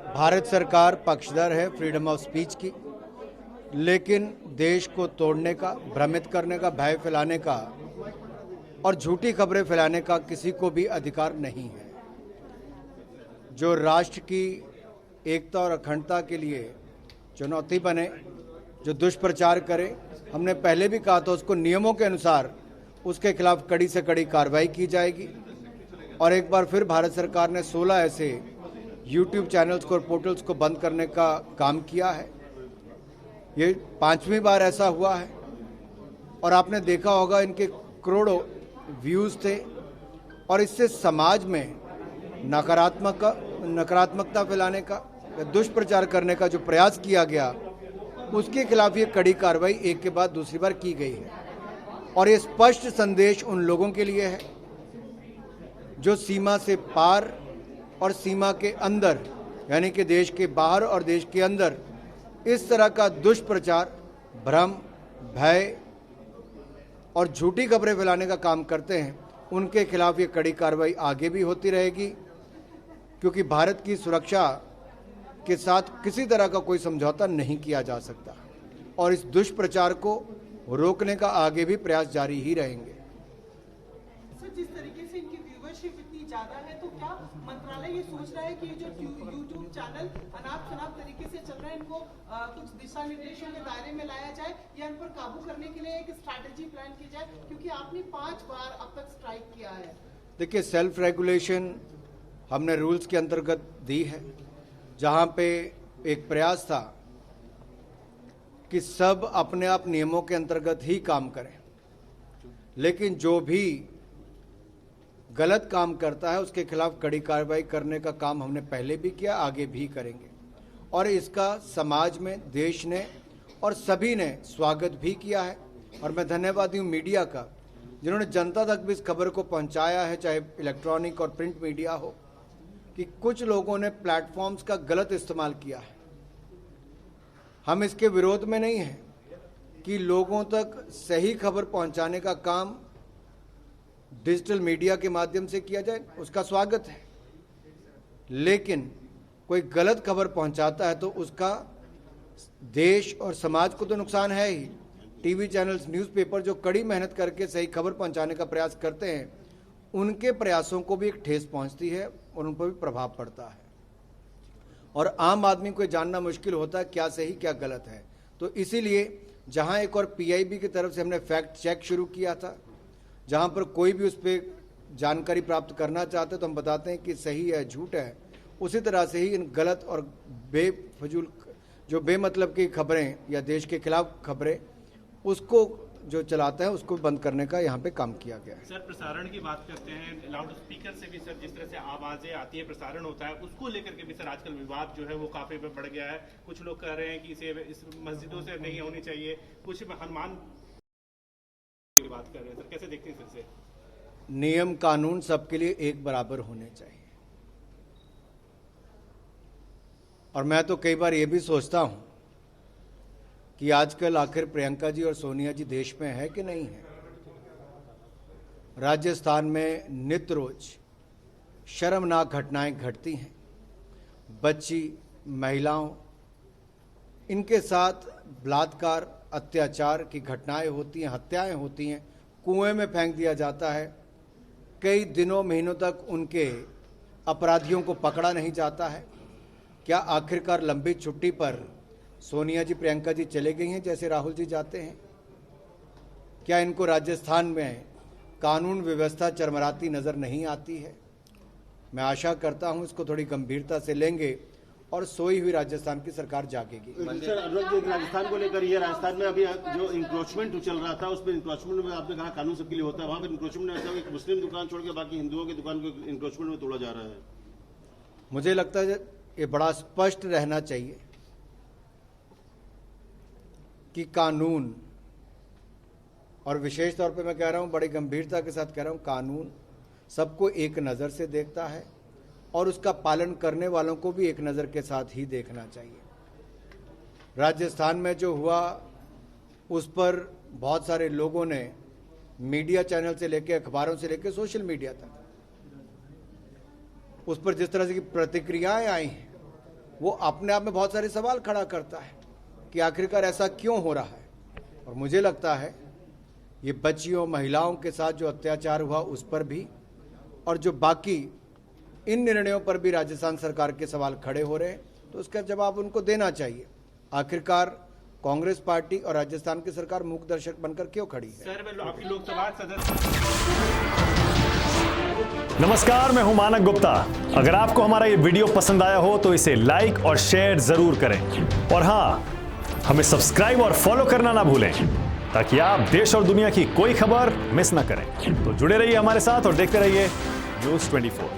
भारत सरकार पक्षधर है फ्रीडम ऑफ स्पीच की, लेकिन देश को तोड़ने का, भ्रमित करने का, भय फैलाने का और झूठी खबरें फैलाने का किसी को भी अधिकार नहीं है। जो राष्ट्र की एकता और अखंडता के लिए चुनौती बने, जो दुष्प्रचार करे, हमने पहले भी कहा था उसको नियमों के अनुसार उसके खिलाफ कड़ी से कड़ी कार्रवाई की जाएगी। और एक बार फिर भारत सरकार ने 16 ऐसे यूट्यूब चैनल्स को और पोर्टल्स को बंद करने का काम किया है। ये 5वीं बार ऐसा हुआ है और आपने देखा होगा इनके करोड़ों व्यूज़ थे और इससे समाज में नकारात्मकता फैलाने का, दुष्प्रचार करने का जो प्रयास किया गया, उसके खिलाफ ये कड़ी कार्रवाई एक के बाद दूसरी बार की गई है। और ये स्पष्ट संदेश उन लोगों के लिए है जो सीमा से पार और सीमा के अंदर, यानी कि देश के बाहर और देश के अंदर इस तरह का दुष्प्रचार, भ्रम, भय और झूठी खबरें फैलाने का काम करते हैं। उनके खिलाफ ये कड़ी कार्रवाई आगे भी होती रहेगी, क्योंकि भारत की सुरक्षा के साथ किसी तरह का कोई समझौता नहीं किया जा सकता और इस दुष्प्रचार को रोकने का आगे भी प्रयास जारी ही रहेंगे। सर, जिस तरीके से इनकी व्यूवरशिप इतनी ज्यादा है, तो क्या मंत्रालय ये सोच रहा है कि जो यूट्यूब चैनल अनाप शनाप तरीके से चल रहा है, इनको कुछ दिशा निर्देशों के दायरे में लाया जाए या इन पर काबू करने के लिए एक स्ट्रैटेजी प्लान की जाए, क्योंकि आपने 5 बार अब तक स्ट्राइक किया है? देखिए, सेल्फ रेगुलेशन हमने रूल्स के अंतर्गत दी है, जहां पे एक प्रयास था कि सब अपने आप नियमों के अंतर्गत ही काम करें, लेकिन जो भी गलत काम करता है उसके खिलाफ कड़ी कार्रवाई करने का काम हमने पहले भी किया, आगे भी करेंगे। और इसका समाज में, देश ने और सभी ने स्वागत भी किया है। और मैं धन्यवादी हूँ मीडिया का, जिन्होंने जनता तक भी इस खबर को पहुँचाया है, चाहे इलेक्ट्रॉनिक और प्रिंट मीडिया हो, कि कुछ लोगों ने प्लेटफॉर्म्स का गलत इस्तेमाल किया है। हम इसके विरोध में नहीं हैं कि लोगों तक सही खबर पहुंचाने का काम डिजिटल मीडिया के माध्यम से किया जाए, उसका स्वागत है। लेकिन कोई गलत खबर पहुंचाता है तो उसका देश और समाज को तो नुकसान है ही। टीवी चैनल्स, न्यूज़पेपर जो कड़ी मेहनत करके सही खबर पहुंचाने का प्रयास करते हैं, उनके प्रयासों को भी एक ठेस पहुंचती है और उन पर भी प्रभाव पड़ता है। और आम आदमी को जानना मुश्किल होता है क्या सही क्या गलत है। तो इसीलिए जहां एक और पीआईबी की तरफ से हमने फैक्ट चेक शुरू किया था, जहां पर कोई भी उस पर जानकारी प्राप्त करना चाहते तो हम बताते हैं कि सही है, झूठ है। उसी तरह से ही इन गलत और बेफजूल, जो बेमतलब की खबरें या देश के खिलाफ खबरें, उसको जो चलाता है उसको बंद करने का यहाँ पे काम किया गया है। सर, प्रसारण की बात करते हैं, लाउड स्पीकर से भी सर जिस तरह से आवाजें आती है, प्रसारण होता है, उसको लेकर के भी सर आजकल विवाद जो है वो काफी बढ़ गया है। कुछ लोग कह रहे हैं कि इस मस्जिदों से नहीं होनी चाहिए, कुछ हनुमान की बात कर रहे हैं। सर, कैसे देखते हैं इसे? नियम कानून सबके लिए एक बराबर होने चाहिए। और मैं तो कई बार ये भी सोचता हूं कि आजकल आखिर प्रियंका जी और सोनिया जी देश में है कि नहीं है। राजस्थान में नित्य रोज शर्मनाक घटनाएं घटती हैं। बच्ची, महिलाओं, इनके साथ बलात्कार, अत्याचार की घटनाएं होती हैं, हत्याएं होती हैं, कुएं में फेंक दिया जाता है। कई दिनों, महीनों तक उनके अपराधियों को पकड़ा नहीं जाता है। क्या आखिरकार लंबी छुट्टी पर सोनिया जी, प्रियंका जी चले गई हैं जैसे राहुल जी जाते हैं? क्या इनको राजस्थान में कानून व्यवस्था चरमराती नजर नहीं आती है? मैं आशा करता हूं इसको थोड़ी गंभीरता से लेंगे और सोई हुई राजस्थान की सरकार जागेगी। सर, अनुराग जी, राजस्थान को लेकर ये राजस्थान में अभी जो इंक्रोचमेंट चल रहा था, उस पर इंक्रोचमेंट में आपने कहा कानून सबके लिए होता है, वहां पर इंक्रोचमेंट में एक मुस्लिम दुकान छोड़ के बाकी हिंदुओं की दुकान को इंक्रोचमेंट में तोड़ा जा रहा है। मुझे लगता है ये बड़ा स्पष्ट रहना चाहिए कि कानून, और विशेष तौर पे मैं कह रहा हूं, बड़ी गंभीरता के साथ कह रहा हूं, कानून सबको एक नज़र से देखता है और उसका पालन करने वालों को भी एक नज़र के साथ ही देखना चाहिए। राजस्थान में जो हुआ उस पर बहुत सारे लोगों ने, मीडिया चैनल से लेकर, अखबारों से लेकर सोशल मीडिया तक, उस पर जिस तरह से की प्रतिक्रियाएं आई हैं, वो अपने आप में बहुत सारे सवाल खड़ा करता है कि आखिरकार ऐसा क्यों हो रहा है। और मुझे लगता है ये बच्चियों महिलाओं के साथ जो अत्याचार हुआ उस पर भी और जो बाकी इन निर्णयों पर भी राजस्थान सरकार के सवाल खड़े हो रहे हैं, तो उसका जवाब उनको देना चाहिए। आखिरकार कांग्रेस पार्टी और राजस्थान की सरकार मूक दर्शक बनकर क्यों खड़ी है? सर आपकी लोकसभा सदस्य नमस्कार, मैं हूं मानक गुप्ता। अगर आपको हमारा ये वीडियो पसंद आया हो तो इसे लाइक और शेयर जरूर करें और हां, हमें सब्सक्राइब और फॉलो करना ना भूलें ताकि आप देश और दुनिया की कोई खबर मिस ना करें। तो जुड़े रहिए हमारे साथ और देखते रहिए News 24।